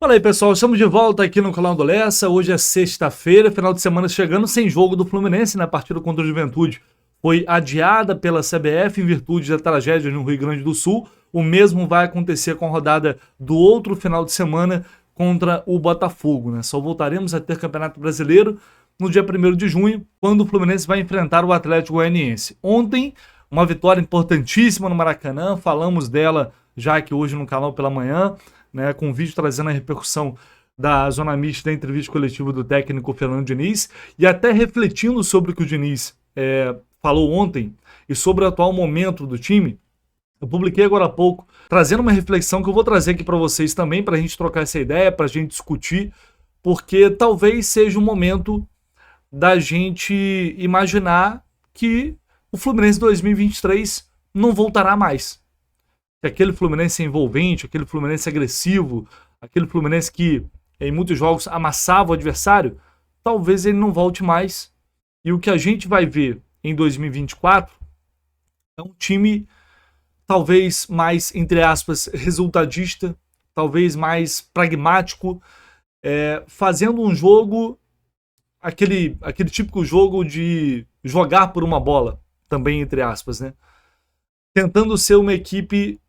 Fala aí, pessoal, estamos de volta aqui no canal do Lessa. Hoje é sexta-feira, final de semana chegando, sem jogo do Fluminense, na partida contra o Juventude. Foi adiada pela CBF em virtude da tragédia no Rio Grande do Sul. O mesmo vai acontecer com a rodada do outro final de semana contra o Botafogo, né? Só voltaremos a ter Campeonato Brasileiro no dia 1º de junho, quando o Fluminense vai enfrentar o Atlético Goianiense. Ontem, uma vitória importantíssima no Maracanã, falamos dela já aqui hoje no canal pela manhã, né, com um vídeo trazendo a repercussão da zona mista da entrevista coletiva do técnico Fernando Diniz, e até refletindo sobre o que o Diniz falou ontem e sobre o atual momento do time. Eu publiquei agora há pouco, trazendo uma reflexão que eu vou trazer aqui para vocês também, para a gente trocar essa ideia, para a gente discutir, porque talvez seja o momento da gente imaginar que o Fluminense 2023 não voltará mais. Aquele Fluminense envolvente, aquele Fluminense agressivo, aquele Fluminense que em muitos jogos amassava o adversário, talvez ele não volte mais. E o que a gente vai ver em 2024 é um time talvez mais, entre aspas, resultadista, talvez mais pragmático, fazendo um jogo, aquele típico jogo de jogar por uma bola, também entre aspas, né? Tentando ser uma equipe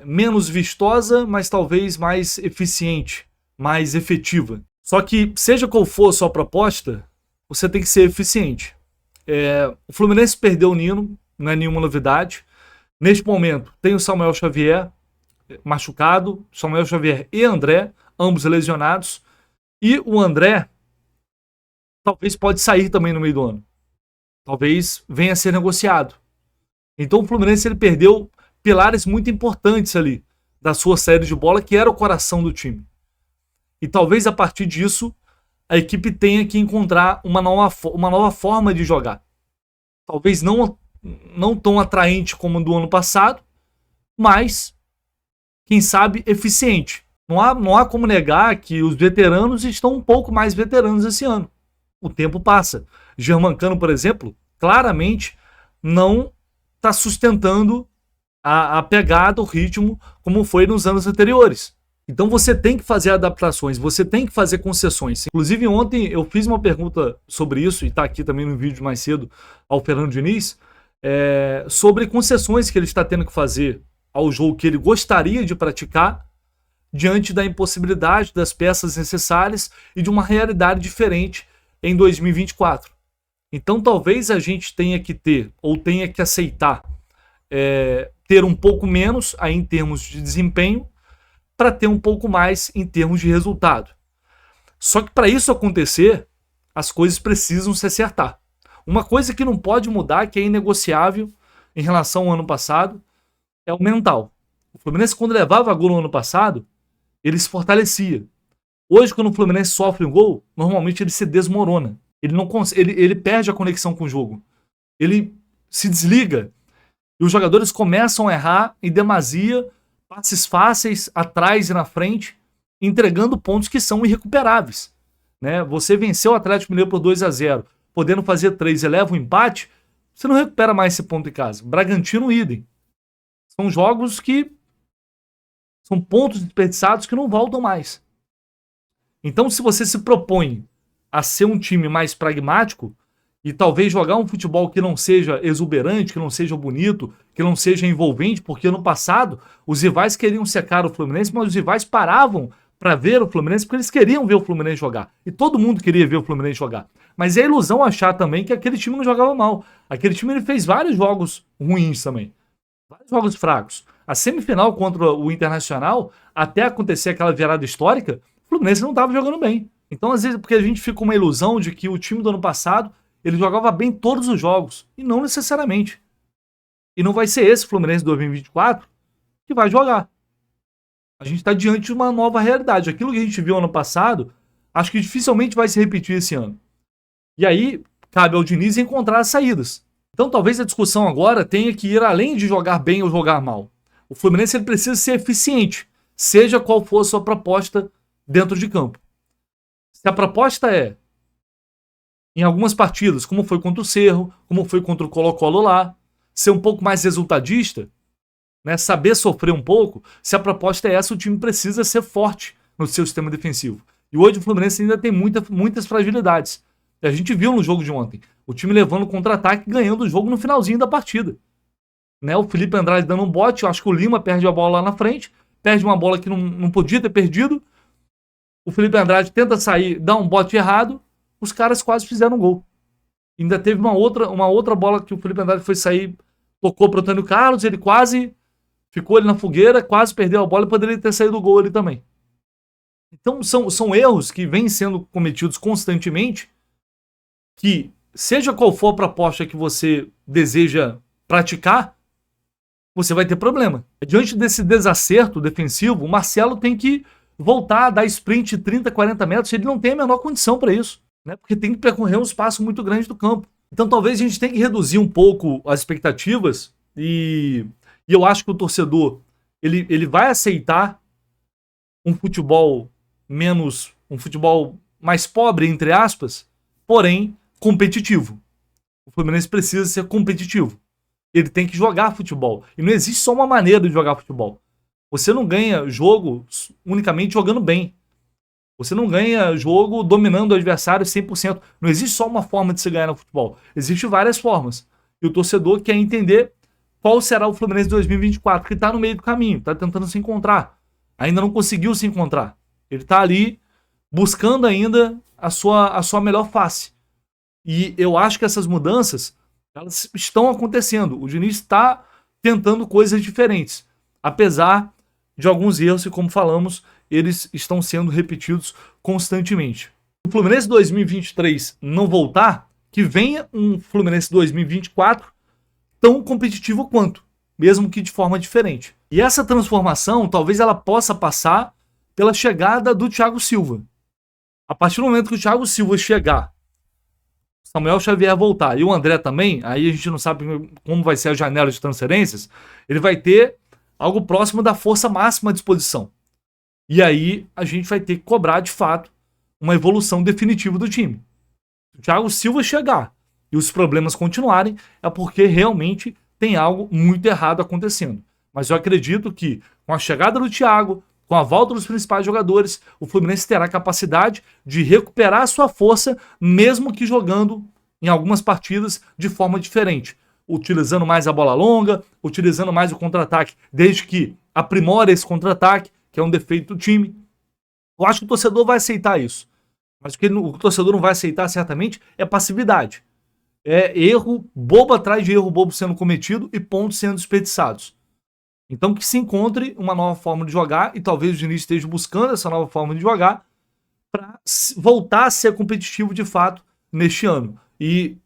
menos vistosa, mas talvez mais eficiente, mais efetiva. Só que, seja qual for a sua proposta, você tem que ser eficiente. O Fluminense perdeu o Nino, não é nenhuma novidade. Neste momento, tem o Samuel Xavier machucado, Samuel Xavier e André, ambos lesionados. E o André talvez pode sair também no meio do ano. Talvez venha a ser negociado. Então o Fluminense ele perdeu pilares muito importantes ali da sua série de bola, que era o coração do time. E talvez a partir disso a equipe tenha que encontrar uma nova forma de jogar. Talvez não tão atraente como a do ano passado, mas, quem sabe, eficiente. Não há como negar que os veteranos estão um pouco mais veteranos esse ano. O tempo passa. Germancano, por exemplo, claramente não está sustentando a pegada, o ritmo, como foi nos anos anteriores. Então você tem que fazer adaptações, você tem que fazer concessões. Inclusive ontem eu fiz uma pergunta sobre isso, e está aqui também no vídeo mais cedo, ao Fernando Diniz, sobre concessões que ele está tendo que fazer ao jogo que ele gostaria de praticar, diante da impossibilidade das peças necessárias e de uma realidade diferente em 2024. Então talvez a gente tenha que ter, ou tenha que aceitar, ter um pouco menos aí em termos de desempenho, para ter um pouco mais em termos de resultado. Só que para isso acontecer, as coisas precisam se acertar. Uma coisa que não pode mudar, que é inegociável em relação ao ano passado, é o mental. O Fluminense, quando levava gol no ano passado, ele se fortalecia. Hoje, quando o Fluminense sofre um gol, normalmente ele se desmorona. Ele perde a conexão com o jogo. Ele se desliga. E os jogadores começam a errar em demasia, passes fáceis atrás e na frente, entregando pontos que são irrecuperáveis. Né? Você venceu o Atlético Mineiro por 2-0, podendo fazer 3 e leva um empate, você não recupera mais esse ponto em casa. Bragantino, idem. São jogos que são pontos desperdiçados que não voltam mais. Então, se você se propõe a ser um time mais pragmático e talvez jogar um futebol que não seja exuberante, que não seja bonito, que não seja envolvente, porque no passado os rivais queriam secar o Fluminense, mas os rivais paravam para ver o Fluminense porque eles queriam ver o Fluminense jogar. E todo mundo queria ver o Fluminense jogar. Mas é ilusão achar também que aquele time não jogava mal. Aquele time ele fez vários jogos ruins também. Vários jogos fracos. A semifinal contra o Internacional, até acontecer aquela virada histórica, o Fluminense não estava jogando bem. Então, às vezes, porque a gente fica com uma ilusão de que o time do ano passado ele jogava bem todos os jogos. E não necessariamente. E não vai ser esse Fluminense 2024 que vai jogar. A gente está diante de uma nova realidade. Aquilo que a gente viu ano passado, acho que dificilmente vai se repetir esse ano. E aí, cabe ao Diniz encontrar as saídas. Então, talvez a discussão agora tenha que ir além de jogar bem ou jogar mal. O Fluminense ele precisa ser eficiente, seja qual for a sua proposta dentro de campo. Se a proposta é em algumas partidas, como foi contra o Cerro, como foi contra o Colo-Colo lá, ser um pouco mais resultadista, né, saber sofrer um pouco, se a proposta é essa, o time precisa ser forte no seu sistema defensivo. E hoje o Fluminense ainda tem muitas fragilidades. A gente viu no jogo de ontem, o time levando contra-ataque, ganhando o jogo no finalzinho da partida. Né? O Felipe Andrade dando um bote, eu acho que o Lima perde a bola lá na frente, perde uma bola que não podia ter perdido. O Felipe Andrade tenta sair, dá um bote errado, os caras quase fizeram um gol. Ainda teve uma outra bola que o Felipe Andrade foi sair, tocou para o Antônio Carlos, ele quase ficou ali na fogueira, quase perdeu a bola e poderia ter saído o gol ali também. Então são erros que vêm sendo cometidos constantemente, que seja qual for a proposta que você deseja praticar, você vai ter problema. Diante desse desacerto defensivo, o Marcelo tem que voltar a dar sprint de 30, 40 metros, ele não tem a menor condição para isso, né? Porque tem que percorrer um espaço muito grande do campo. Então talvez a gente tenha que reduzir um pouco as expectativas e eu acho que o torcedor ele vai aceitar um futebol um futebol mais pobre, entre aspas, porém competitivo. O Fluminense precisa ser competitivo. Ele tem que jogar futebol. E não existe só uma maneira de jogar futebol. Você não ganha jogo unicamente jogando bem. Você não ganha jogo dominando o adversário 100%. Não existe só uma forma de se ganhar no futebol. Existem várias formas. E o torcedor quer entender qual será o Fluminense 2024, que está no meio do caminho, está tentando se encontrar. Ainda não conseguiu se encontrar. Ele está ali buscando ainda a sua melhor face. E eu acho que essas mudanças, elas estão acontecendo. O Diniz está tentando coisas diferentes. Apesar de alguns erros, e como falamos, eles estão sendo repetidos constantemente. Se o Fluminense 2023 não voltar, que venha um Fluminense 2024 tão competitivo quanto, mesmo que de forma diferente. E essa transformação, talvez ela possa passar pela chegada do Thiago Silva. A partir do momento que o Thiago Silva chegar, Samuel Xavier voltar e o André também, aí a gente não sabe como vai ser a janela de transferências, ele vai ter algo próximo da força máxima à disposição. E aí a gente vai ter que cobrar, de fato, uma evolução definitiva do time. Se o Thiago Silva chegar e os problemas continuarem, é porque realmente tem algo muito errado acontecendo. Mas eu acredito que com a chegada do Thiago, com a volta dos principais jogadores, o Fluminense terá capacidade de recuperar a sua força, mesmo que jogando em algumas partidas de forma diferente. Utilizando mais a bola longa, utilizando mais o contra-ataque, desde que aprimore esse contra-ataque, que é um defeito do time. Eu acho que o torcedor vai aceitar isso. Mas o que o torcedor não vai aceitar, certamente, é passividade. É erro bobo atrás de erro bobo sendo cometido e pontos sendo desperdiçados. Então que se encontre uma nova forma de jogar, e talvez o Diniz esteja buscando essa nova forma de jogar para voltar a ser competitivo de fato neste ano. E,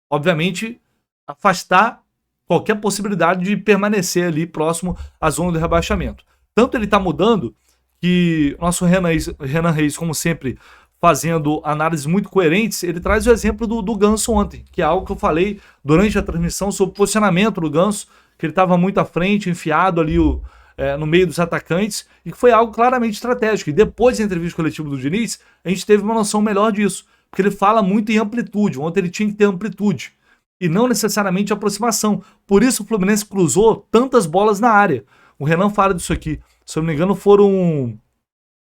obviamente, afastar qualquer possibilidade de permanecer ali próximo à zona do rebaixamento. Tanto ele está mudando que nosso Renan Reis, como sempre, fazendo análises muito coerentes, ele traz o exemplo do Ganso ontem, que é algo que eu falei durante a transmissão sobre o posicionamento do Ganso, que ele estava muito à frente, enfiado ali no meio dos atacantes, e que foi algo claramente estratégico. E depois da entrevista coletiva do Diniz, a gente teve uma noção melhor disso, porque ele fala muito em amplitude. Ontem ele tinha que ter amplitude, e não necessariamente aproximação. Por isso o Fluminense cruzou tantas bolas na área. O Renan fala disso aqui. Se eu não me engano, foram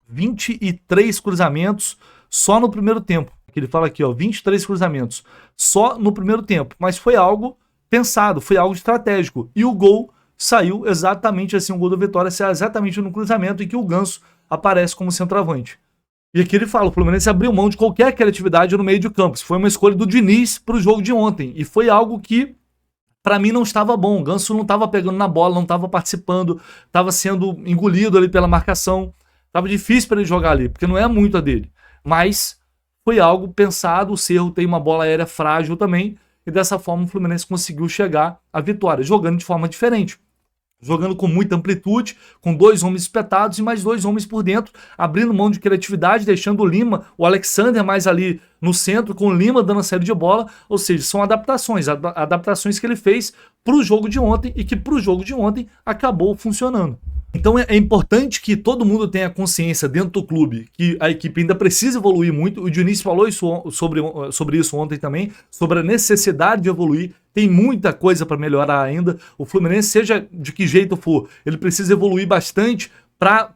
23 cruzamentos só no primeiro tempo. Ele fala aqui, 23 cruzamentos só no primeiro tempo. Mas foi algo pensado, foi algo estratégico. E o gol saiu exatamente assim, o gol da vitória saiu exatamente no cruzamento em que o Ganso aparece como centroavante. E aqui ele fala, o Fluminense abriu mão de qualquer criatividade no meio de campo. Isso foi uma escolha do Diniz para o jogo de ontem. E foi algo que, para mim, não estava bom. O Ganso não estava pegando na bola, não estava participando, estava sendo engolido ali pela marcação. Estava difícil para ele jogar ali, porque não é muito a dele. Mas foi algo pensado, o Cerro tem uma bola aérea frágil também, e dessa forma o Fluminense conseguiu chegar à vitória, jogando de forma diferente. Jogando com muita amplitude, com 2 homens espetados e mais 2 homens por dentro, abrindo mão de criatividade, deixando o Lima, o Alexander mais ali no centro, com o Lima dando a saída de bola. Ou seja, são adaptações que ele fez para o jogo de ontem e que para o jogo de ontem acabou funcionando. Então é importante que todo mundo tenha consciência dentro do clube que a equipe ainda precisa evoluir muito. O Diniz falou sobre isso ontem também, sobre a necessidade de evoluir. Tem muita coisa para melhorar ainda. O Fluminense, seja de que jeito for, ele precisa evoluir bastante para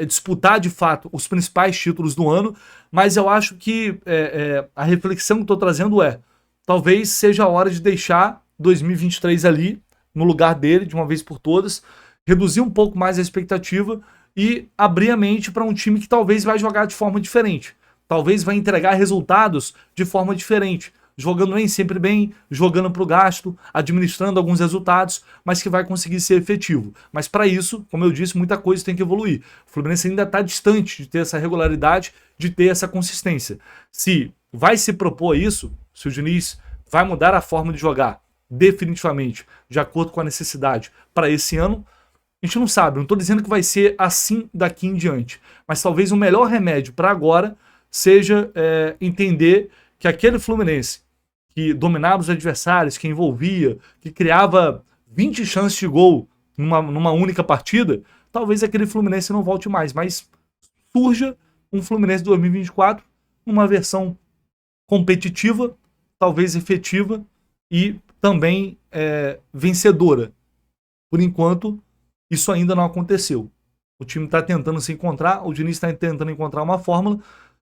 disputar de fato os principais títulos do ano, mas eu acho que a reflexão que estou trazendo talvez seja a hora de deixar 2023 ali no lugar dele, de uma vez por todas, reduzir um pouco mais a expectativa e abrir a mente para um time que talvez vai jogar de forma diferente, talvez vai entregar resultados de forma diferente, jogando nem sempre bem, jogando para o gasto, administrando alguns resultados, mas que vai conseguir ser efetivo. Mas para isso, como eu disse, muita coisa tem que evoluir. O Fluminense ainda está distante de ter essa regularidade, de ter essa consistência. Se vai se propor isso, se o Diniz vai mudar a forma de jogar definitivamente, de acordo com a necessidade para esse ano, a gente não sabe. Não estou dizendo que vai ser assim daqui em diante, mas talvez o melhor remédio para agora seja entender que aquele Fluminense que dominava os adversários, que envolvia, que criava 20 chances de gol numa única partida, talvez aquele Fluminense não volte mais, mas surja um Fluminense 2024 numa versão competitiva, talvez efetiva e também vencedora. Por enquanto, isso ainda não aconteceu. O time está tentando se encontrar, o Diniz está tentando encontrar uma fórmula.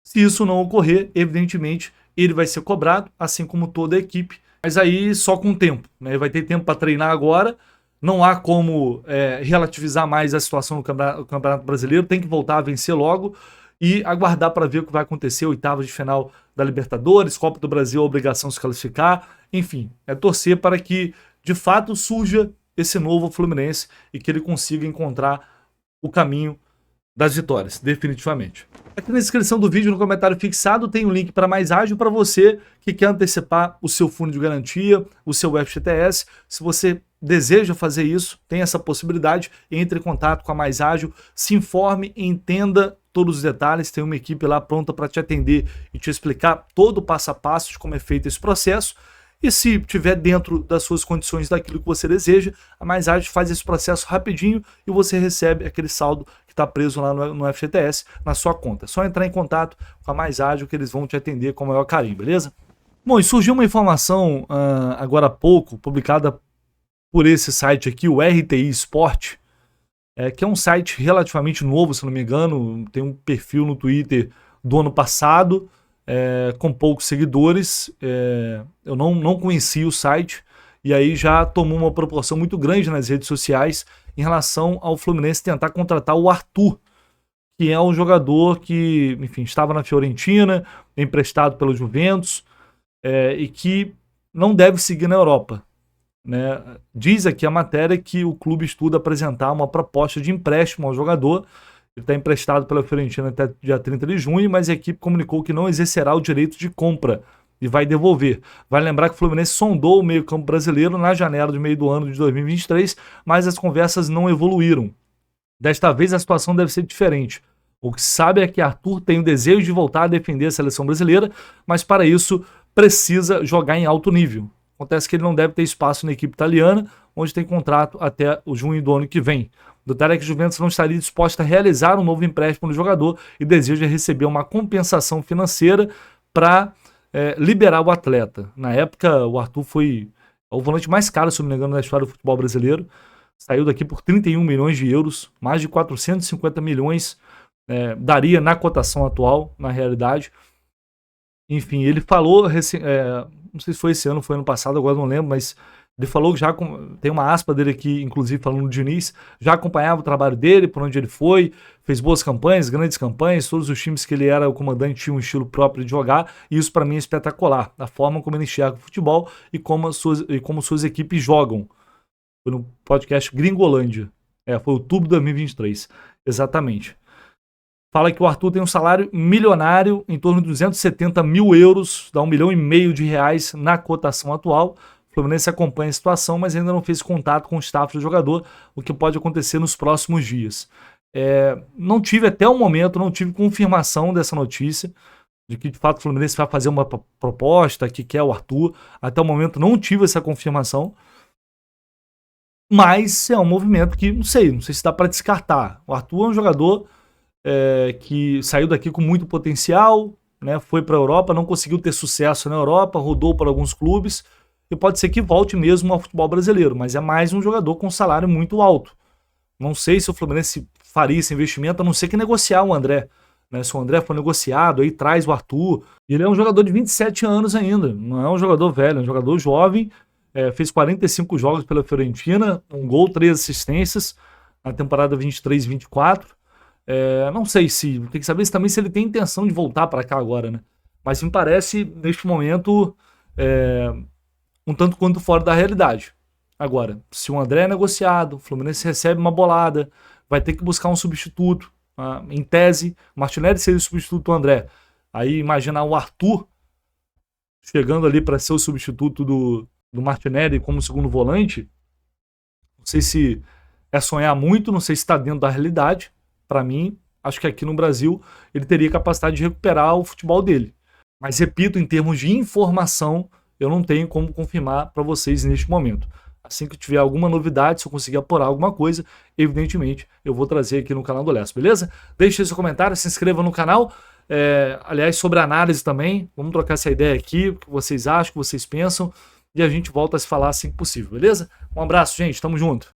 Se isso não ocorrer, evidentemente, ele vai ser cobrado, assim como toda a equipe, mas aí só com o tempo, né? Vai ter tempo para treinar agora, não há como relativizar mais a situação no Campeonato Brasileiro, tem que voltar a vencer logo e aguardar para ver o que vai acontecer, oitavas de final da Libertadores, Copa do Brasil, a obrigação de se classificar, enfim, torcer para que de fato surja esse novo Fluminense e que ele consiga encontrar o caminho das vitórias, definitivamente. Aqui na descrição do vídeo, no comentário fixado, tem um link para Mais Ágil para você que quer antecipar o seu fundo de garantia, o seu FGTS. Se você deseja fazer isso, tem essa possibilidade, entre em contato com a Mais Ágil, se informe, entenda todos os detalhes, tem uma equipe lá pronta para te atender e te explicar todo o passo a passo de como é feito esse processo. E se estiver dentro das suas condições daquilo que você deseja, a Mais Ágil faz esse processo rapidinho e você recebe aquele saldo que está preso lá no FGTS na sua conta. É só entrar em contato com a Mais Ágil que eles vão te atender com o maior carinho, beleza? Bom, e surgiu uma informação agora há pouco, publicada por esse site aqui, o RTI Sport, que é um site relativamente novo, se não me engano, tem um perfil no Twitter do ano passado, com poucos seguidores. Eu não conhecia o site e aí já tomou uma proporção muito grande nas redes sociais em relação ao Fluminense tentar contratar o Arthur, que é um jogador que, enfim, estava na Fiorentina, emprestado pelo Juventus, e que não deve seguir na Europa, né? Diz aqui a matéria que o clube estuda apresentar uma proposta de empréstimo ao jogador. Ele está emprestado pela Fiorentina até dia 30 de junho, mas a equipe comunicou que não exercerá o direito de compra e vai devolver. Vai lembrar que o Fluminense sondou o meio-campo brasileiro na janela de meio do ano de 2023, mas as conversas não evoluíram. Desta vez a situação deve ser diferente. O que se sabe é que Arthur tem o desejo de voltar a defender a seleção brasileira, mas para isso precisa jogar em alto nível. Acontece que ele não deve ter espaço na equipe italiana, onde tem contrato até o junho do ano que vem. O detalhe é que a Juventus não estaria disposta a realizar um novo empréstimo no jogador e deseja receber uma compensação financeira para liberar o atleta. Na época, o Arthur foi o volante mais caro, se não me engano, na história do futebol brasileiro. Saiu daqui por 31 milhões de euros, mais de 450 milhões daria na cotação atual, na realidade. Enfim, ele falou, não sei se foi esse ano ou foi ano passado, agora não lembro, mas ele falou que já, tem uma aspa dele aqui, inclusive falando do Diniz, já acompanhava o trabalho dele, por onde ele foi, fez boas campanhas, grandes campanhas, todos os times que ele era o comandante tinham um estilo próprio de jogar, e isso para mim é espetacular, a forma como ele enxerga o futebol e como suas equipes jogam. Foi no podcast Gringolândia, foi outubro de 2023, exatamente. Fala que o Arthur tem um salário milionário, em torno de 270 mil euros, dá R$1,5 milhão na cotação atual. O Fluminense acompanha a situação, mas ainda não fez contato com o staff do jogador, o que pode acontecer nos próximos dias. Não tive até o momento, não tive confirmação dessa notícia, de que de fato o Fluminense vai fazer uma proposta que quer o Arthur. Até o momento não tive essa confirmação, mas é um movimento que não sei se dá para descartar. O Arthur é um jogador que saiu daqui com muito potencial, né, foi para a Europa, não conseguiu ter sucesso na Europa, rodou por alguns clubes, e pode ser que volte mesmo ao futebol brasileiro, mas é mais um jogador com salário muito alto. Não sei se o Fluminense faria esse investimento, a não ser que negociar o André. Né? Se o André for negociado, aí traz o Arthur. Ele é um jogador de 27 anos ainda, não é um jogador velho, é um jogador jovem. Fez 45 jogos pela Fiorentina, um gol, 3 assistências na temporada 23-24. Não sei se, tem que saber também se ele tem intenção de voltar para cá agora, né? Mas me parece, neste momento, um tanto quanto fora da realidade. Agora, se o André é negociado, o Fluminense recebe uma bolada, vai ter que buscar um substituto. Em tese, o Martinelli seria o substituto do André. Aí imaginar o Arthur chegando ali para ser o substituto do Martinelli como segundo volante, não sei se é sonhar muito, não sei se está dentro da realidade. Para mim, acho que aqui no Brasil ele teria capacidade de recuperar o futebol dele. Mas repito, em termos de informação, eu não tenho como confirmar para vocês neste momento. Assim que tiver alguma novidade, se eu conseguir apurar alguma coisa, evidentemente eu vou trazer aqui no canal do Lesso, beleza? Deixe seu comentário, se inscreva no canal. Aliás, sobre a análise também, vamos trocar essa ideia aqui, o que vocês acham, o que vocês pensam, e a gente volta a se falar assim que possível, beleza? Um abraço, gente, tamo junto.